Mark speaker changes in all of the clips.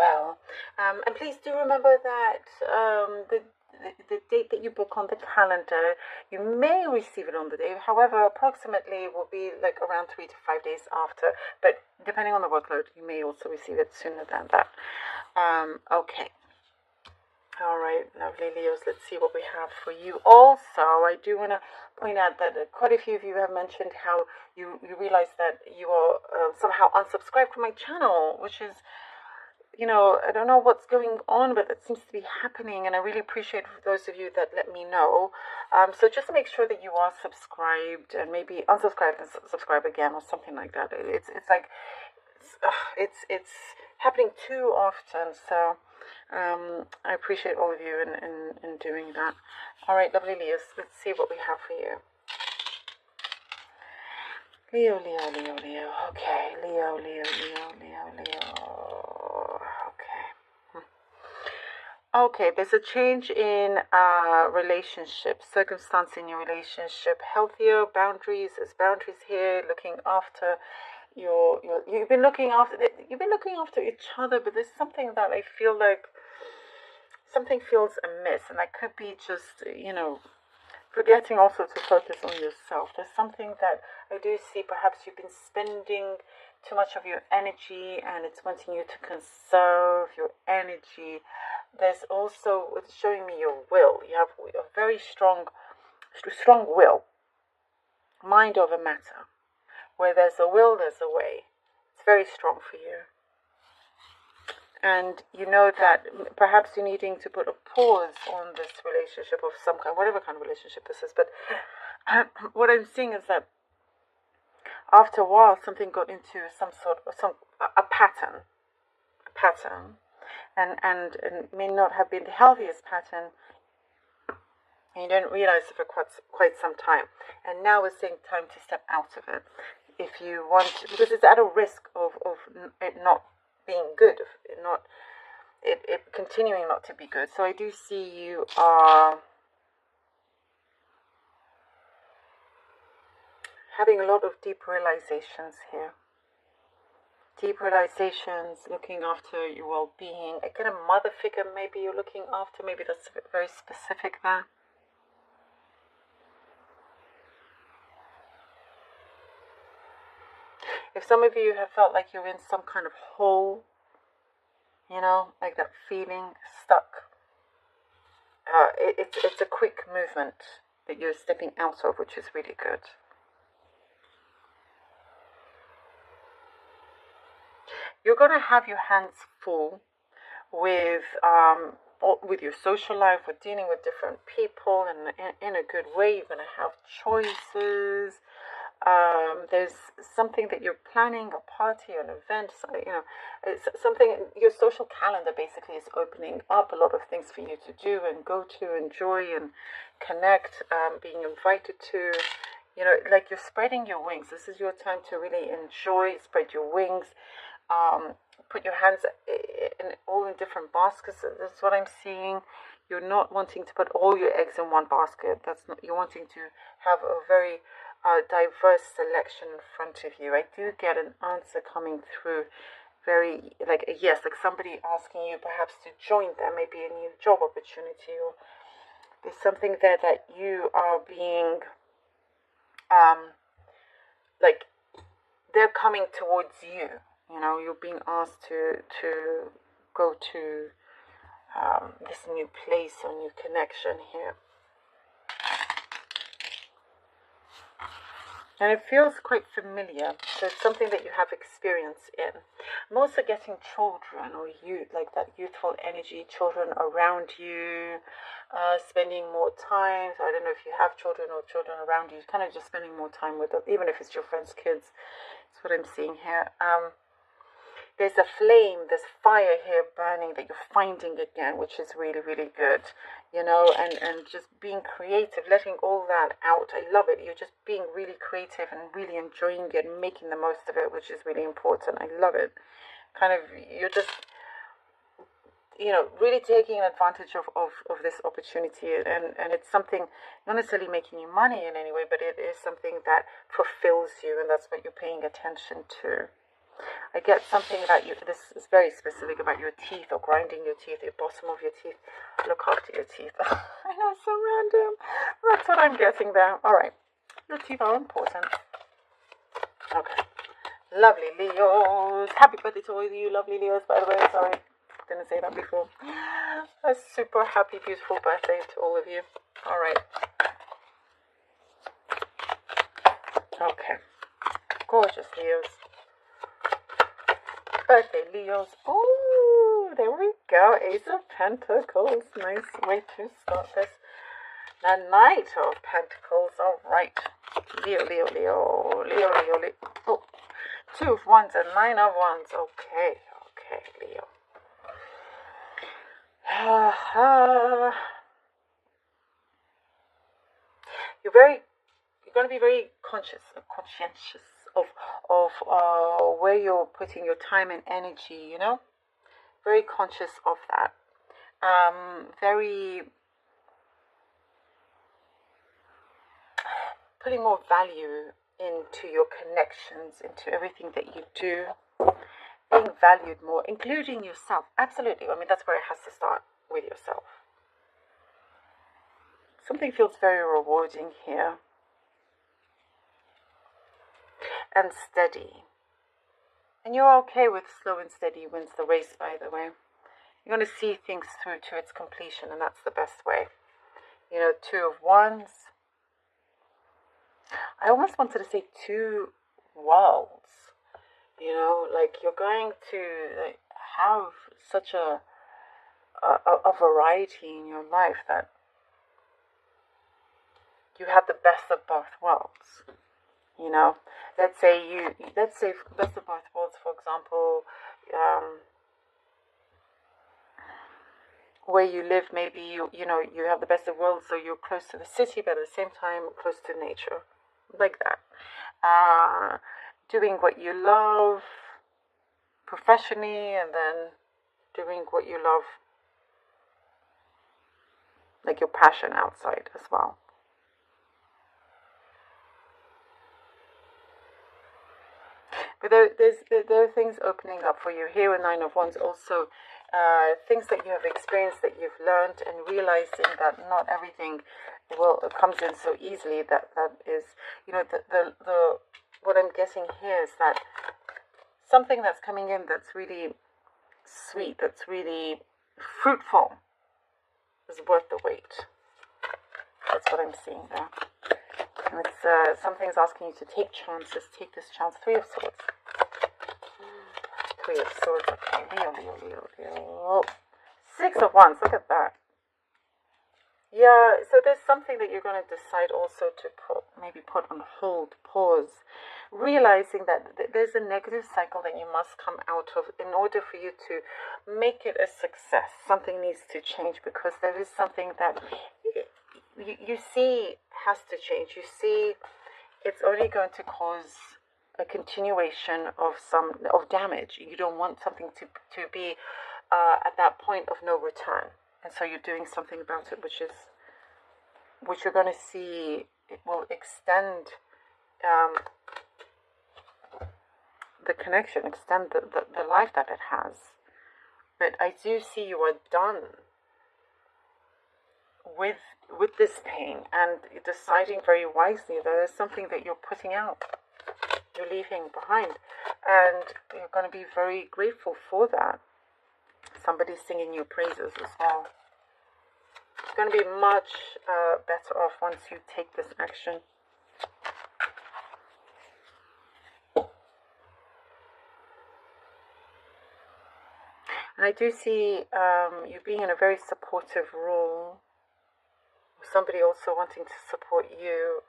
Speaker 1: well. And please do remember that the date that you book on the calendar, you may receive it on the day. However, approximately it will be like around 3 to 5 days after. But depending on the workload, you may also receive it sooner than that. Okay. All right, lovely Leos. Let's see what we have for you. Also, I do want to point out that quite a few of you have mentioned how you realize that you are somehow unsubscribed from my channel, which is, I don't know what's going on, but it seems to be happening, and I really appreciate those of you that let me know. So just make sure that you are subscribed, and maybe unsubscribe and subscribe again, or something like that. It's happening too often, so I appreciate all of you in doing that. All right, lovely Leos, let's see what we have for you. Leo. Okay, Leo. Okay, there's a change in relationship, circumstance in your relationship, healthier boundaries. There's boundaries here, looking after you've been looking after each other, but there's something that I feel like something feels amiss, and that could be just forgetting also to focus on yourself. There's something that I do see. Perhaps you've been spending too much of your energy, and it's wanting you to conserve your energy. There's also, it's showing me your will. You have a very strong will, mind over matter. Where there's a will, there's a way. It's very strong for you. And you know that perhaps you're needing to put a pause on this relationship of some kind, whatever kind of relationship this is. But what I'm seeing is that after a while, something got into a pattern, and it may not have been the healthiest pattern, and you don't realize it for quite some time. And now it's saying time to step out of it. If you want, because it's at a risk of it not being good, it continuing not to be good. So I do see you are having a lot of deep realizations here. Deep realizations, looking after your well-being. A kind of mother figure maybe you're looking after. Maybe that's very specific there. If some of you have felt like you're in some kind of hole, like that feeling stuck, it's a quick movement that you're stepping out of, which is really good. You're going to have your hands full with your social life, with dealing with different people, and in a good way. You're going to have choices. There's something that you're planning, a party, an event, it's something, your social calendar basically is opening up a lot of things for you to do and go to, enjoy and connect, being invited to, like you're spreading your wings. This is your time to really enjoy, spread your wings, put your hands all in different baskets. That's what I'm seeing. You're not wanting to put all your eggs in one basket. You're wanting to have a very diverse selection in front of you. I do get an answer coming through, very like a yes, like somebody asking you perhaps to join them, maybe a new job opportunity, or there's something there that you are being like they're coming towards you. You're being asked to go to this new place or new connection here. And it feels quite familiar. So it's something that you have experience in. I'm also getting children or youth, like that youthful energy, children around you, spending more time. So I don't know if you have children or children around you, kind of just spending more time with them, even if it's your friends' kids. That's what I'm seeing here. There's a flame, there's fire here burning that you're finding again, which is really, really good, and just being creative, letting all that out. I love it. You're just being really creative and really enjoying it and making the most of it, which is really important. I love it. Kind of, you're just, really taking advantage of this opportunity, and it's something, not necessarily making you money in any way, but it is something that fulfills you, and that's what you're paying attention to. I get something about you. This is very specific about your teeth, or grinding your teeth, your bottom of your teeth. Look after your teeth. I know, it's so random. That's what I'm getting there. All right. Your teeth are important. Okay. Lovely Leos. Happy birthday to all of you lovely Leos, by the way. Sorry, didn't say that before. A super happy, beautiful birthday to all of you. All right. Okay. Gorgeous Leos. Birthday Leos. Oh, there we go. Ace of Pentacles. Nice way to start this. The Knight of Pentacles. All right. Leo, Leo, Leo. Leo, Leo, Leo. Oh, 2 of Wands and 9 of Wands. Okay. Okay, Leo. You're going to be very conscientious of where you're putting your time and energy, you know? Very conscious of that. Very putting more value into your connections, into everything that you do. Being valued more, including yourself. Absolutely. I mean, that's where it has to start, with yourself. Something feels very rewarding here. And steady. And you're okay with slow and steady wins the race, by the way. You're going to see things through to its completion, and that's the best way. You know, 2 of Wands. I almost wanted to say 2 worlds. You know, like you're going to have such a variety in your life that you have the best of both worlds. You know, let's say best of both worlds, for example, where you live, maybe you have the best of worlds, so you're close to the city, but at the same time close to nature, like that. Doing what you love professionally, and then doing what you love, like your passion outside as well. But there are things opening up for you here with 9 of Wands. Also, things that you have experienced, that you've learned, and realizing that not everything comes in so easily. That is, you know, the what I'm getting here is that something that's coming in that's really sweet, that's really fruitful, is worth the wait. That's what I'm seeing there. And it's something's asking you to take chances. Take this chance. 3 of Swords. 3 of Swords. Okay, Leo. 6 of Wands. Look at that. Yeah, so there's something that you're going to decide also to maybe put on hold, pause, realizing that there's a negative cycle that you must come out of in order for you to make it a success. Something needs to change, because there is something that you see has to change. You see it's only going to cause a continuation of damage. You don't want something to be at that point of no return. And so you're doing something about it, which you're going to see it will extend the connection, extend the life that it has. But I do see you are done with this pain, and deciding very wisely that there's something that you're putting out, you're leaving behind, and you're going to be very grateful for that. Somebody's singing your praises as well. It's going to be much better off once you take this action. And I do see you being in a very supportive role. Somebody also wanting to support you,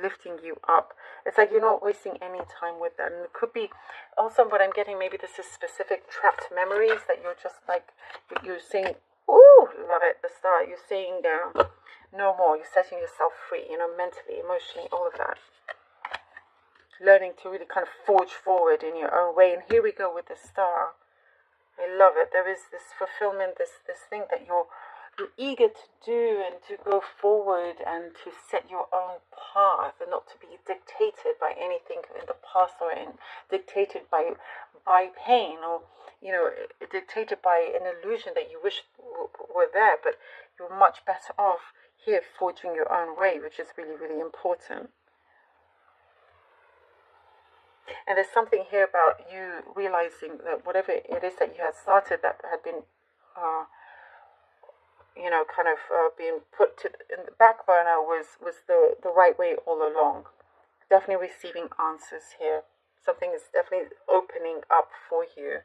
Speaker 1: lifting you up. It's like you're not wasting any time with that. And it could be also what I'm getting, maybe this is specific trapped memories that you're just like, you're saying, ooh, love it, the star. You're saying no more. You're setting yourself free, mentally, emotionally, all of that. Learning to really kind of forge forward in your own way. And here we go with the star. I love it. There is this fulfillment, this thing that you're eager to do, and to go forward and to set your own path, and not to be dictated by anything in the past, or dictated by pain, or dictated by an illusion that you wish were there, but you're much better off here forging your own way, which is really, really important. And there's something here about you realizing that whatever it is that you had started that had been being put in the back burner was the right way all along. Definitely receiving answers here. Something is definitely opening up for you.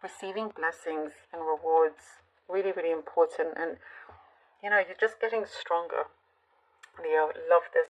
Speaker 1: Receiving blessings and rewards. Really, really important. And, you're just getting stronger. Leo, love this.